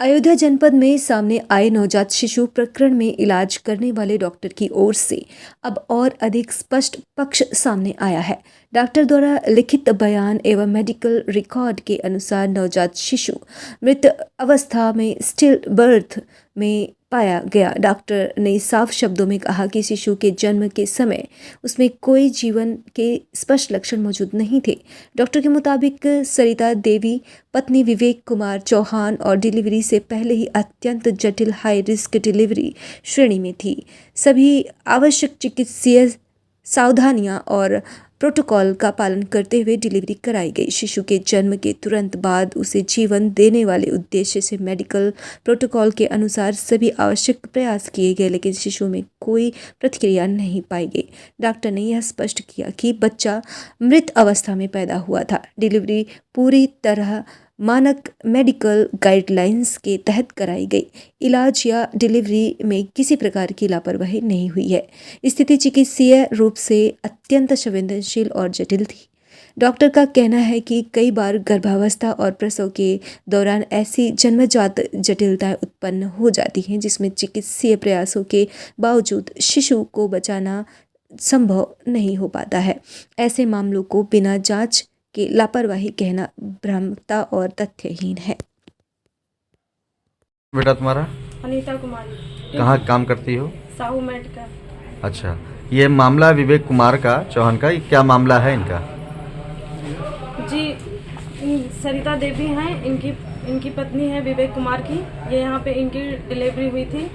अयोध्या जनपद में सामने आए नवजात शिशु प्रकरण में इलाज करने वाले डॉक्टर की ओर से अब और अधिक स्पष्ट पक्ष सामने आया है। डॉक्टर द्वारा लिखित बयान एवं मेडिकल रिकॉर्ड के अनुसार नवजात शिशु मृत अवस्था में स्टिल बर्थ में पाया गया। डॉक्टर ने साफ शब्दों में कहा कि शिशु के जन्म के समय उसमें कोई जीवन के स्पष्ट लक्षण मौजूद नहीं थे। डॉक्टर के मुताबिक सरिता देवी पत्नी विवेक कुमार चौहान और डिलीवरी से पहले ही अत्यंत जटिल हाई रिस्क डिलीवरी श्रेणी में थी। सभी आवश्यक चिकित्सीय सावधानियां और प्रोटोकॉल का पालन करते हुए डिलीवरी कराई गई। शिशु के जन्म के तुरंत बाद उसे जीवन देने वाले उद्देश्य से मेडिकल प्रोटोकॉल के अनुसार सभी आवश्यक प्रयास किए गए, लेकिन शिशु में कोई प्रतिक्रिया नहीं पाई गई। डॉक्टर ने यह स्पष्ट किया कि बच्चा मृत अवस्था में पैदा हुआ था। डिलीवरी पूरी तरह मानक मेडिकल गाइडलाइंस के तहत कराई गई। इलाज या डिलीवरी में किसी प्रकार की लापरवाही नहीं हुई है। स्थिति चिकित्सीय रूप से अत्यंत संवेदनशील और जटिल थी। डॉक्टर का कहना है कि कई बार गर्भावस्था और प्रसव के दौरान ऐसी जन्मजात जटिलताएं उत्पन्न हो जाती हैं जिसमें चिकित्सीय प्रयासों के बावजूद शिशु को बचाना संभव नहीं हो पाता है। ऐसे मामलों को बिना जांच कि लापरवाही कहना भ्रामकता और तथ्यहीन है। बेटा तुम्हारा? अनीता कुमारी। कहाँ काम करती हो? साहू मेडिकल। अच्छा, ये मामला विवेक कुमार का चौहान का, ये क्या मामला है इनका? जी, सरिता देवी हैं, इनकी पत्नी है विवेक कुमार की। ये यहाँ पे इनकी डिलीवरी हुई थी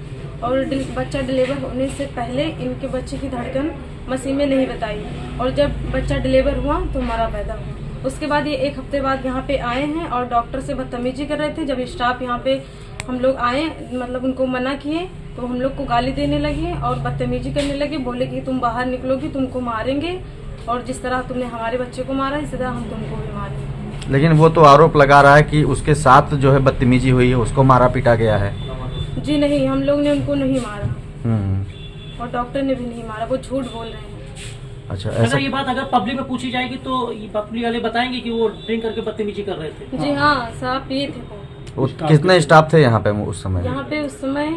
और बच्चा डिलीवर होने से पहले इनके बच्चे की धड़कन मशीन में नहीं बताई और जब बच्चा डिलीवर हुआ तो मरा पैदा हुआ। उसके बाद ये 1 हफ्ते बाद यहाँ पे आए हैं और डॉक्टर से बदतमीजी कर रहे थे। जब स्टाफ यहाँ पे हम लोग आए, मतलब उनको मना किए, तो हम लोग को गाली देने लगे और बदतमीजी करने लगे। बोले कि तुम बाहर निकलोगी तुमको मारेंगे और जिस तरह तुमने हमारे बच्चे को मारा इसी तरह हम तुमको भी मारेंगे। लेकिन वो तो आरोप लगा रहा है कि उसके साथ जो है बदतमीजी हुई है, उसको मारा पीटा गया है। जी नहीं, हम लोग ने उनको नहीं मारा और डॉक्टर ने भी नहीं मारा, वो झूठ बोल रहे हैं। अच्छा, ऐसा ये बात अगर पब्लिक में पूछी जाएगी तो ये पब्लिक वाले बताएंगे कि वो ड्रिंक करके बदतमीजी कर रहे थे। जी हाँ, शराब पिए थे वो। कितने स्टाफ थे यहाँ पे उस समय? यहाँ पे उस समय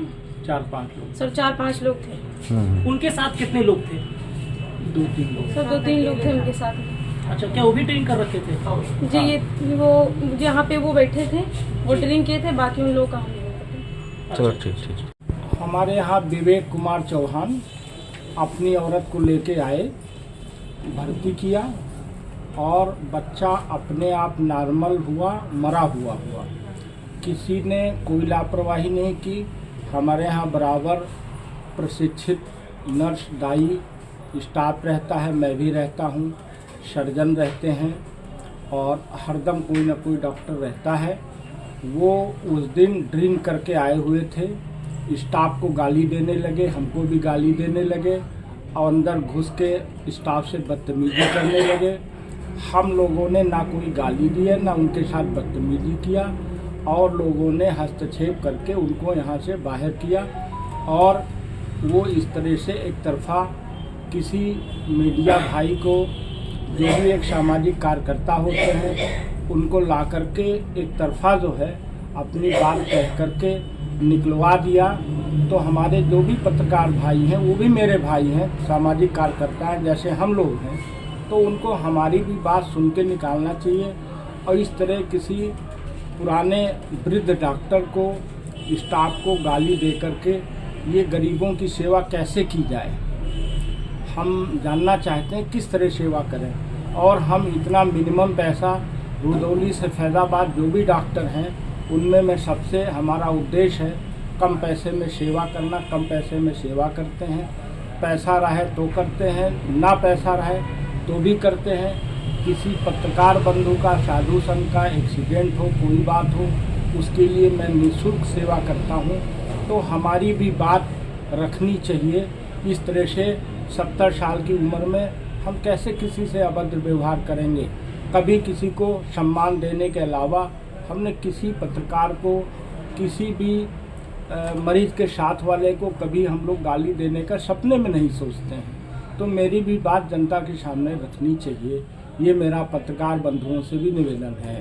4-5 लोग। सर 4-5 लोग थे। उनके साथ कितने लोग थे? 2-3 लोग। सर 2-3 लोग थे उनके साथ में। अच्छा, क्या वो भी ड्रिंक कर रखे थे? जी, ये वो यहाँ पे वो बैठे थे, वो ड्रिंक किए थे, बाकी उन लोगों का हम नहीं पता। चलो ठीक। हमारे यहाँ विवेक कुमार चौहान अपनी औरत को लेके आए, भर्ती किया और बच्चा अपने आप नॉर्मल हुआ, मरा हुआ। किसी ने कोई लापरवाही नहीं की। हमारे यहाँ बराबर प्रशिक्षित नर्स, दाई स्टाफ रहता है, मैं भी रहता हूँ, सर्जन रहते हैं और हरदम कोई ना कोई डॉक्टर रहता है। वो उस दिन ड्रिंक करके आए हुए थे, स्टाफ को गाली देने लगे, हमको भी गाली देने लगे और अंदर घुस के स्टाफ से बदतमीजी करने लगे। हम लोगों ने ना कोई गाली दी है ना उनके साथ बदतमीजी किया और लोगों ने हस्तक्षेप करके उनको यहाँ से बाहर किया और वो इस तरह से एक तरफा किसी मीडिया भाई को, जो भी एक सामाजिक कार्यकर्ता होते हैं, उनको ला करके एक तरफा जो है अपनी बात कह करके निकलवा दिया। तो हमारे जो भी पत्रकार भाई हैं वो भी मेरे भाई हैं, सामाजिक कार्यकर्ता हैं जैसे हम लोग हैं, तो उनको हमारी भी बात सुन के निकालना चाहिए। और इस तरह किसी पुराने वृद्ध डॉक्टर को, स्टाफ को गाली दे करके ये गरीबों की सेवा कैसे की जाए, हम जानना चाहते हैं किस तरह सेवा करें। और हम इतना मिनिमम पैसा, रुदौली से फैज़ाबाद जो भी डॉक्टर हैं उनमें मैं सबसे, हमारा उद्देश्य है कम पैसे में सेवा करना, कम पैसे में सेवा करते हैं। पैसा रहे तो करते हैं, ना पैसा रहे तो भी करते हैं। किसी पत्रकार बंधु का, साधु संत का एक्सीडेंट हो, कोई बात हो, उसके लिए मैं निःशुल्क सेवा करता हूं। तो हमारी भी बात रखनी चाहिए। इस तरह से 70 साल की उम्र में हम कैसे किसी से अभद्र व्यवहार करेंगे? कभी किसी को सम्मान देने के अलावा हमने किसी पत्रकार को, किसी भी मरीज के साथ वाले को कभी हम लोग गाली देने का सपने में नहीं सोचते हैं। तो मेरी भी बात जनता के सामने रखनी चाहिए, ये मेरा पत्रकार बंधुओं से भी निवेदन है।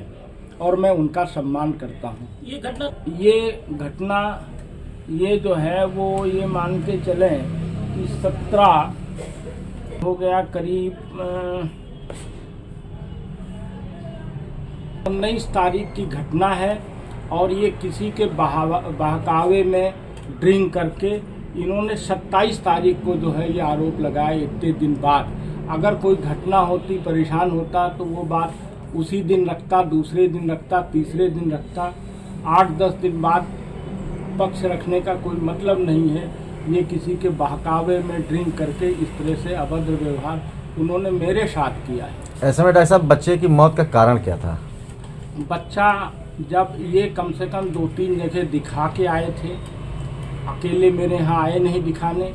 और मैं उनका सम्मान करता हूँ। ये घटना ये जो है वो ये मान के चलें कि 17 हो गया, करीब 19 तारीख की घटना है और ये किसी के बहकावे में ड्रिंक करके इन्होंने 27 तारीख को जो है ये आरोप लगाया। इतने दिन बाद अगर कोई घटना होती, परेशान होता तो वो बात उसी दिन रखता, दूसरे दिन रखता, तीसरे दिन रखता। 8-10 दिन बाद पक्ष रखने का कोई मतलब नहीं है। ये किसी के बहकावे में ड्रिंक करके इस तरह से अभद्र व्यवहार उन्होंने मेरे साथ किया है। ऐसे में डॉक्टर साहब बच्चे की मौत का कारण क्या था? बच्चा जब ये कम से कम 2-3 जगह दिखा के आए थे, अकेले मेरे यहाँ आए नहीं दिखाने।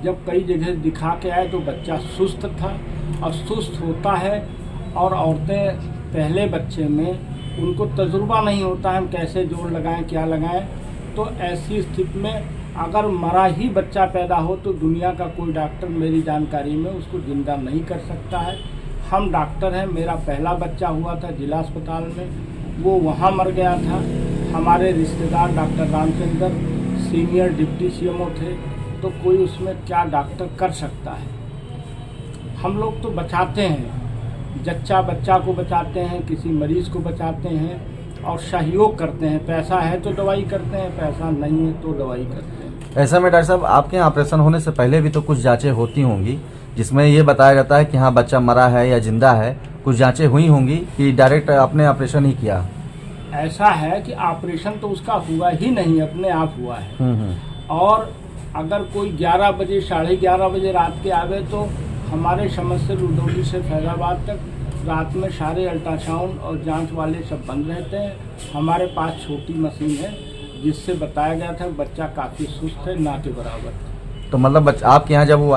जब कई जगह दिखा के आए तो बच्चा सुस्त था और सुस्त होता है और औरतें पहले बच्चे में उनको तजुर्बा नहीं होता है हम कैसे जोड़ लगाएं, क्या लगाएं। तो ऐसी स्थिति में अगर मरा ही बच्चा पैदा हो तो दुनिया का कोई डॉक्टर मेरी जानकारी में उसको जिंदा नहीं कर सकता है। हम डॉक्टर हैं, मेरा पहला बच्चा हुआ था जिला अस्पताल में, वो वहाँ मर गया था। हमारे रिश्तेदार doctor Ramchandra senior deputy CMO थे, तो कोई उसमें क्या डॉक्टर कर सकता है। हम लोग तो बचाते हैं, जच्चा बच्चा को बचाते हैं, किसी मरीज को बचाते हैं और सहयोग करते हैं। पैसा है तो दवाई करते हैं, पैसा नहीं है तो दवाई करते हैं। ऐसा में डॉक्टर साहब आपके यहाँ ऑपरेशन होने से पहले भी तो कुछ जांचें होती होंगी जिसमें ये बताया जाता है कि हाँ बच्चा मरा है या जिंदा है। कुछ जांचें हुई होंगी कि डायरेक्ट आपने ऑपरेशन ही किया? ऐसा है कि ऑपरेशन तो उसका हुआ ही नहीं, अपने आप हुआ है। और अगर कोई 11 बजे 11:30 बजे रात के आवे तो हमारे समझ से रुदौली से फैजाबाद तक रात में सारे अल्ट्रासाउंड और जांच वाले सब बंद रहते हैं। हमारे पास छोटी मशीन है जिससे बताया गया था बच्चा काफ़ी सुस्त है, ना के बराबर। तो मतलब आपके यहाँ जब वो